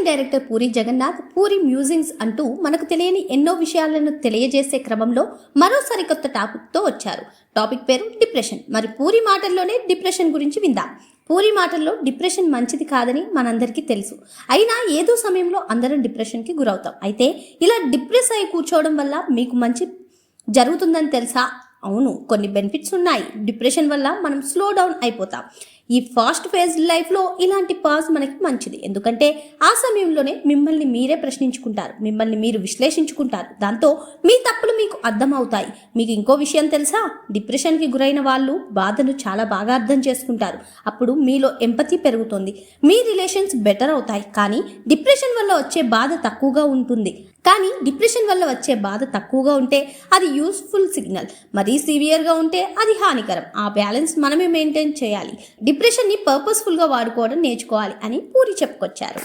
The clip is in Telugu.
డైరెక్టర్ పూరి జగన్నాథ్ పూరి మ్యూజింగ్స్ అంటూ మనకు తెలియని ఎన్నో విషయాలను తెలియజేసే క్రమంలో మరో సరికొత్త టాపిక్తో వచ్చారు. టాపిక్ పేరు డిప్రెషన్. మరి పూరి మాటల్లోనే డిప్రెషన్ గురించి విందాం. పూరి మాటల్లో డిప్రెషన్ మంచిది కాదని మనందరికీ తెలుసు. అయినా ఏదో సమయంలో అందరం డిప్రెషన్కి గురవుతాం. అయితే ఇలా డిప్రెస్ అయి కూర్చోవడం వల్ల మీకు మంచి జరుగుతుందని తెలుసా? అవును, కొన్ని బెనిఫిట్స్ ఉన్నాయి. డిప్రెషన్ వల్ల మనం స్లో డౌన్ అయిపోతాం. ఈ ఫాస్ట్ ఫేజ్ లైఫ్లో ఇలాంటి పాజ్ మనకి మంచిది. ఎందుకంటే ఆ సమయంలోనే మిమ్మల్ని మీరే ప్రశ్నించుకుంటారు, మిమ్మల్ని మీరు విశ్లేషించుకుంటారు. దాంతో మీ తప్పులు మీకు అర్థమవుతాయి. మీకు ఇంకో విషయం తెలుసా? డిప్రెషన్కి గురైన వాళ్ళు బాధను చాలా బాగా అర్థం చేసుకుంటారు. అప్పుడు మీలో ఎంపతి పెరుగుతుంది, మీ రిలేషన్స్ బెటర్ అవుతాయి. కానీ డిప్రెషన్ వల్ల వచ్చే బాధ తక్కువగా ఉంటుంది. ఉంటే అది యూస్ఫుల్ సిగ్నల్, మరీ సివియర్గా ఉంటే అది హానికరం. ఆ బ్యాలెన్స్ మనమే మెయింటైన్ చేయాలి. డిప్రెషన్ని పర్పస్ఫుల్గా వాడుకోవడం నేర్చుకోవాలి అని పూరి చెప్పుకొచ్చారు.